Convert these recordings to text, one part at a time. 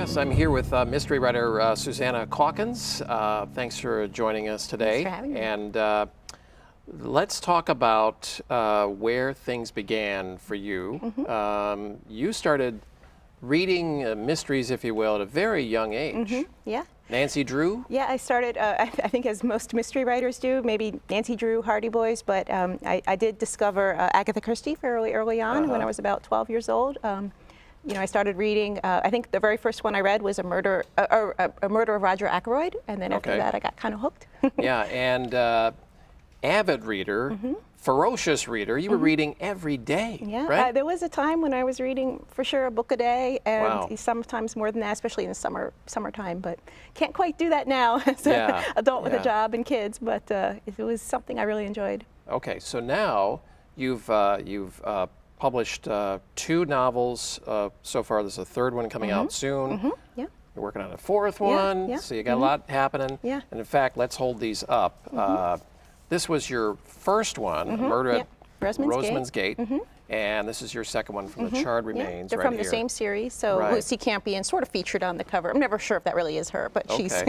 Yes, I'm here with mystery writer Susanna Calkins. Thanks for joining us today. Thanks for having me. And let's talk about where things began for you. You started reading mysteries, if you will, at a very young age. Yeah. Nancy Drew? Yeah, I started, I think as most mystery writers do, maybe Nancy Drew, Hardy Boys, but I did discover Agatha Christie fairly early on when I was about 12 years old. You know, I started reading, I think the very first one I read was A Murder of Roger Ackroyd, and then after that I got kind of hooked. Yeah, and avid reader, ferocious reader, you were reading every day, Yeah, right? there was a time when I was reading for sure a book a day, and Wow. sometimes more than that, especially in the summertime, but can't quite do that now as an adult with a job and kids, but it was something I really enjoyed. Okay, so now you've published 2 novels so far. There's a 3rd one coming out soon. Yeah. You're working on a 4th one, yeah. so you got a lot happening. Yeah. And in fact, let's hold these up. This was your first one, Murder at Roseman's Gate, and this is your second one from The Charred Remains. They're right from the here. same series, so Lucy Campion sort of featured on the cover. I'm never sure if that really is her, but she's.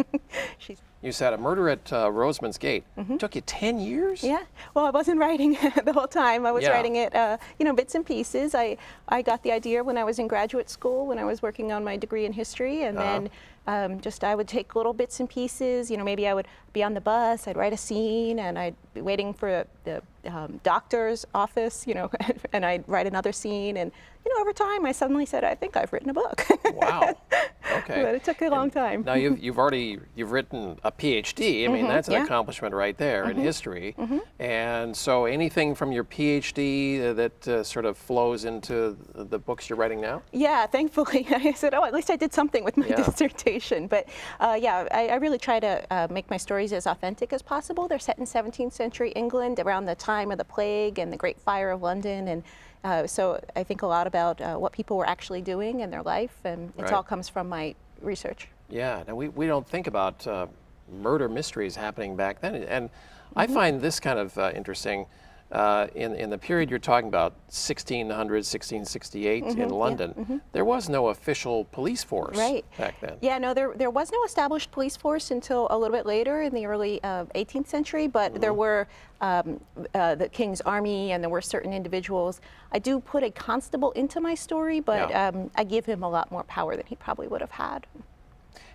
You said A Murder at Roseman's Gate. Took you 10 years? Yeah, well, I wasn't writing the whole time. I was writing it, you know, bits and pieces. I got the idea when I was in graduate school, when I was working on my degree in history, and then I would take little bits and pieces. You know, maybe I would be on the bus, I'd write a scene, and I'd be waiting for the doctor's office, you know, and I'd write another scene. And, you know, over time, I suddenly said, I think I've written a book. Wow. Okay. But it took a long time. Now you've written a PhD. I mean, that's an accomplishment right there in history. And so anything from your PhD that sort of flows into the books you're writing now? Yeah, thankfully. I said, oh, at least I did something with my dissertation. But yeah, I really try to make my stories as authentic as possible. They're set in 17th century England around the time of the plague and the Great Fire of London. And so I think a lot about what people were actually doing in their life, and it all comes from my research. Yeah, now we don't think about murder mysteries happening back then, and I find this kind of interesting. In the period you're talking about, 1600, 1668 in London, there was no official police force back then. Yeah, no, there was no established police force until a little bit later in the early 18th century, but there were the King's Army, and there were certain individuals. I do put a constable into my story, but I give him a lot more power than he probably would have had.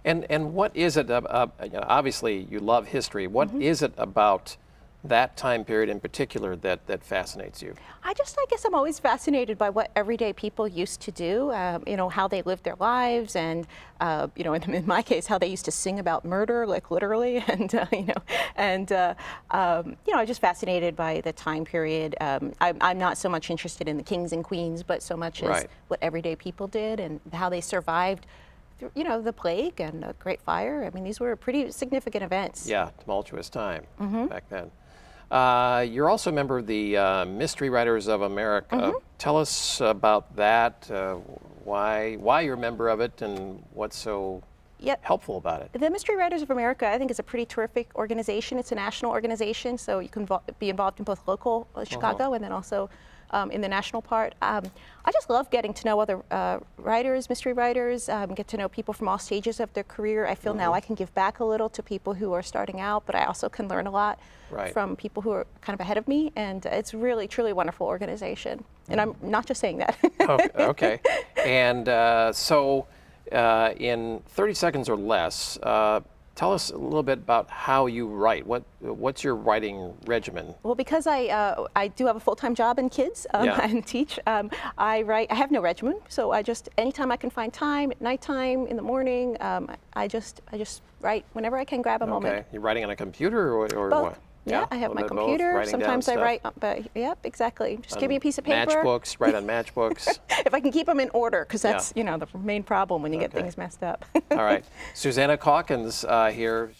And what is it, you know, obviously you love history, what is it about that time period in particular that fascinates you? I guess I'm always fascinated by what everyday people used to do, you know, how they lived their lives, and, you know, in my case, how they used to sing about murder, like literally, and, you know, and, you know, I'm just fascinated by the time period. I'm not so much interested in the kings and queens, but so much as what everyday people did and how they survived, you know, the plague and the Great Fire. I mean, these were pretty significant events. Yeah, tumultuous time back then. You're also a member of the Mystery Writers of America. Tell us about that, why you're a member of it, and what's so helpful about it. The Mystery Writers of America, I think, is a pretty terrific organization. It's a national organization, so you can be involved in both local Chicago and then also in the national part. I just love getting to know other writers, mystery writers, get to know people from all stages of their career. I feel now I can give back a little to people who are starting out, but I also can learn a lot from people who are kind of ahead of me, and it's really, truly wonderful organization. And I'm not just saying that. Okay. And so in 30 seconds or less, tell us a little bit about how you write. What's your writing regimen? Well, because I do have a full-time job and kids and teach, I write. I have no regimen, so I just anytime I can find time, at nighttime, in the morning, I just write whenever I can grab a moment. You're writing on a computer or both. what? Yeah, I have my computer. Sometimes I write, but yep, exactly. Just give me a piece of paper. Matchbooks, write on matchbooks. If I can keep them in order, because that's you know the main problem when you get things messed up. All right, Susanna Calkins here.